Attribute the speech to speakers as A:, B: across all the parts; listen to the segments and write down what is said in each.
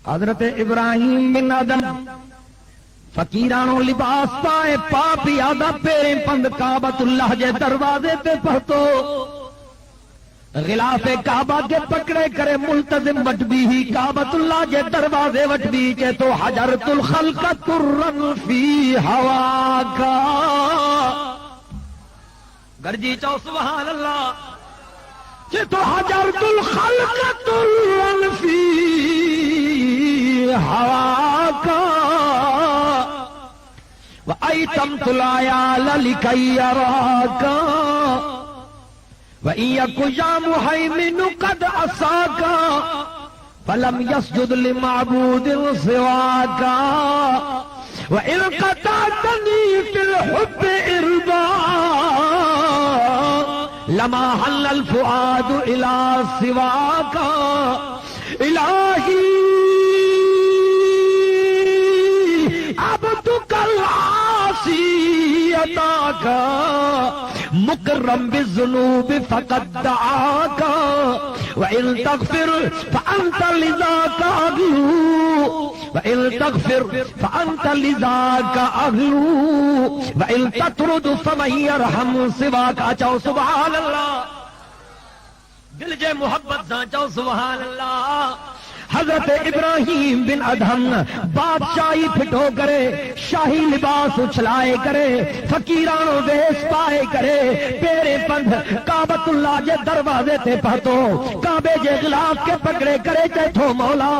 A: حضرت ابراہیم بن ادم فقیرانو لباس پائے پاپی آدھا پیرے پند کعبۃ اللہ جے دروازے تے پہتو غلاف کعبہ کے پکڑے کرے ملتزم وٹ بھی ہی کعبۃ اللہ جے دروازے وٹ بھی کے تو حجرت الخلق ترن فی ہوا کا گرجی چو سبحان اللہ کہ تو حجرت الخلق ترن فی ہوا کا وَأَيْتَمْتُ الْعَيَالَ لِكَيْ يَرَاكَ وَإِنْ يَكُ يَا مُهَيْمِنُ قَدْ عَصَاكَ فَلَمْ يَسْجُدْ لِمَعْبُودٍ سِوَاكَ وَإِنْ قَطَعْتَنِي فِي الْحُبِّ إِرْضَاءً لَمَا حَلَّ الْفُؤَادُ إِلَى سِوَاكَ إِلَٰهِي عبدك العاصي أتاك مكرم بالذنوب فقد دعاك وإن تغفر فأنت لذاك أهل وإن تغفر فأنت لذاك أهل وإن تطرد فمن يرحم سواك أچاؤ سبحان اللہ دل جے محبت سان چاؤ سبحان اللہ حضرت ابراہیم بن ادہم بادشاہی پھٹو کرے شاہی لباس اچھلائے کرے فقیرانو ویس پائے کرے پیرے پند کعبۃ اللہ جے دروازے تے پہتو کعبے جے غلاف کے پکڑے کرے چیٹھو مولا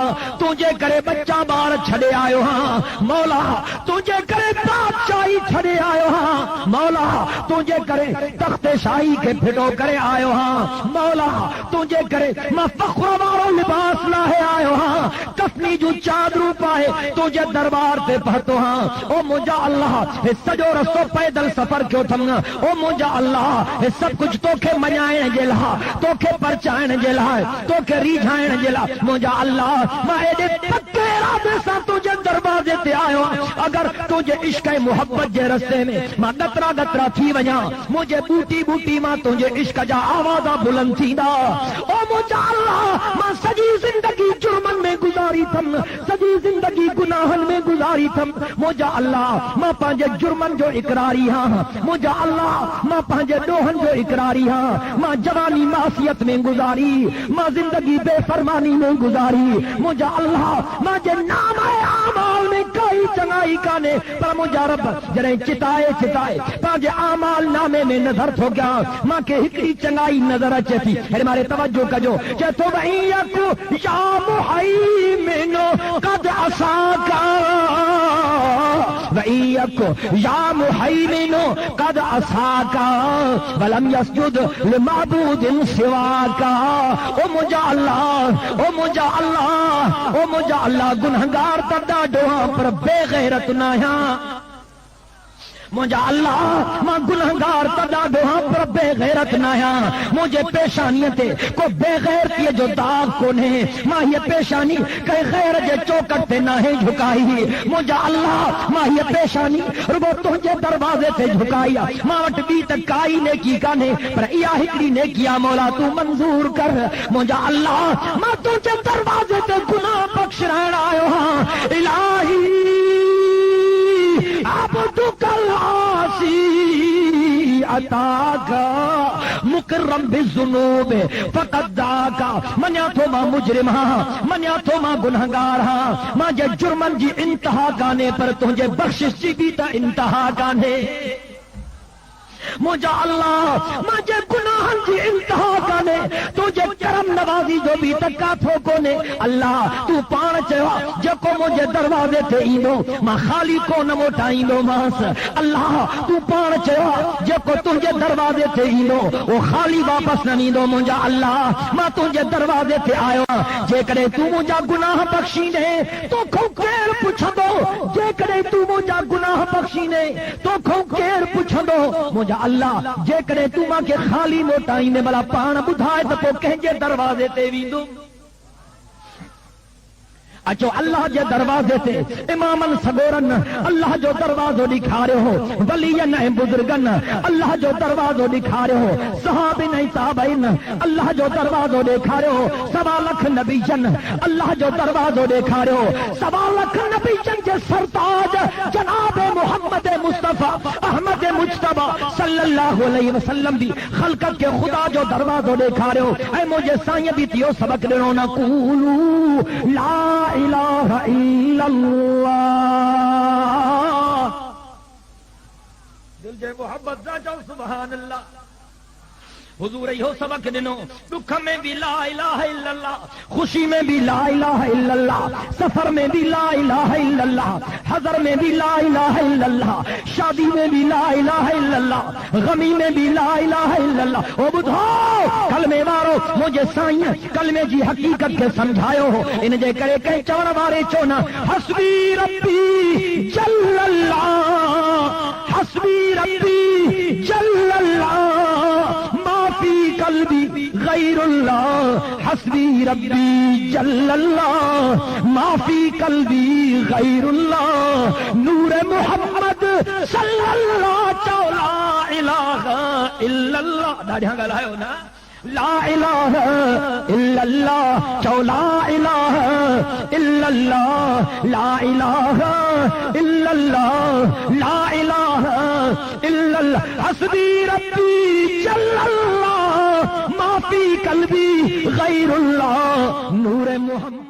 A: تجھے کرے بچہ بار چھڑے آئے ہاں مولا تجھے کرے بادشاہی چھڑے آئے ہاں مولا تجھے کرے تخت شاہی کے پھٹو کرے آئے ہاں مولا تجھے کرے میں فخر وارو لباس لاہے آئے ہاں کفنی جو چادروں پائے تجھے دربار تے پہتو ہاں او مجھا اللہ سجو رستو پیدل سفر کیوں تھمنا او مجھا اللہ سب کچھ تو کے منائیں جلا تو کے پرچائیں جلا تو کے ریجھائیں جلا مجھا اللہ میں ایڈے پکے ارادے سا تجھے دروازے تے آئے اگر تجھے عشق محبت جے رستے میں میں گترا گترا تھی وجا مجھے بوٹی بوٹی ماں تجھے عشق جا آوازہ بلند تھی دا او مجھا اللہ میں سجی زندگی جرمن میں گزاری تھم سجی زندگی گناہن میں گزاری تھم مجھا اللہ ماں پانجے جرمن جو اقراری ہاں مجھا اللہ ماں پانجے ڈوہن جو اقراری ہاں ماں جوانی معصیت میں گزاری ماں زندگی بے فرمانی میں گزاری مجھا اللہ ماں جے نام اعمال میں کئی چنگائی کانے پر مجھا رب جنہیں چتائے چتائے پانجے اعمال نامے میں نظر تھو گیا ماں کے ہکڑی چنگائی نظر اچھے تھی ہمارے توجہ کا جو کہ تو وہیں یکو یا محیمن قد عصاک وہیں یکو یا محیمن قد عصاک ولم یسجد لمعبود سواک او مجھا اللہ او مجھا اللہ او مجھا اللہ گنہگار تردہ ڈوہاں پر بے غیرت نایاں مجھا اللہ ماں گنہگار تدا دوہاں پر بے غیرت نایا مجھے پیشانیاں تے کو بے غیرت یہ جو داغ کو نے ماں یہ پیشانی کئی غیر جے چوکٹ تے نہ ہے جھکائی مجھا اللہ ماں یہ پیشانی رگو تجھے دروازے تے جھکایا ماں وٹ بھی تکائی نے کی کانے پر یا ہکڑی نے کیا مولا تو منظور کر مجھا اللہ ماں تجھے دروازے تے گناہ بخش رہنا آئے ہاں الہی عبدک العاصی اتاک مکرم بالذنوب فقد دعاک منیا تو ماں مجرم ہاں منیا تو ماں گنہگار ہاں ماں جے جرمن جی انتہا گانے پر تجھے بخشش جی بھی تا انتہا گانے مجھا اللہ مجھے گناہن کی انتہا کانے تجھے کرم نوازی جو بھی تکا تھوکو نے اللہ تو پان چوا جکو مجھے دروازے تے ایندو ماں خالی کو نموٹائیں دو ماس اللہ تو پان چوا جکو تجھے دروازے تے ایندو وہ خالی واپس ننی دو مجھا اللہ ماں تجھے دروازے تے آئے جے کرے تو مجھا گناہ بخشی نے تو کھو کیر پوچھ دو جے کرے تو مجھا گناہ بخشی نے تو کھو کیر پوچھ دو مجھا اللہ جے کرے تو ماں کے خالی موٹائی نے بلا پان بدھائے تو کہیں جے دروازے تے ویندو اچو اللہ جے دروازے تے امامن سگورن اللہ جو دروازو دکھا رہے ہو، ولین اے بزرگن اللہ جو دروازو دکھا رہے ہو، صحابین اے تابعین اللہ جو دروازو دکھا رہے ہو، 1.25 لاکھ نبی جن اللہ جو دروازو دکھا رہے ہو، 1.25 لاکھ نبی جن کے سرتاج جناب محمد مصطفیٰ احمد مجتبی صلی اللہ علیہ وسلم دی خلقت کے خدا جو دروازو دکھا رہے ہو، اے مجھے سائیں بھی تیو سبق دینا نہ قولو لا الہ الا اللہ، دل جے محبت نہ جاؤ سبحان اللہ۔ حضور یہو سبق دنو، دکھ میں بھی لا الہ الا اللہ، خوشی میں بھی لا الہ الا اللہ، سفر میں بھی لا الہ الا اللہ، حضر میں بھی لا الہ الا اللہ، شادی میں بھی لا الہ الا اللہ، غمی میں بھی لا الہ الا اللہ۔ او بدھو کلمے وارو مجھے سائیں کلمے جی حقیقت کے سمجھایو ہو، ان جے کرے کہیں چون وارے چونا حسبی ربی جل اللہ، حسبی ربی جل اللہ، فی قلبی غیر اللہ، حسبی ربی جل اللہ، ما فی قلبی غیر اللہ، نور محمد صلی اللہ لا الہ الا اللہ۔ داڑیاں گلایو نا، لا الہ الا اللہ، چو لا الہ الا اللہ، لا الہ الا اللہ، لا الہ الا اللہ، حسبی ربی جل اللہ، ما فی قلبی غیر اللہ، نور محمد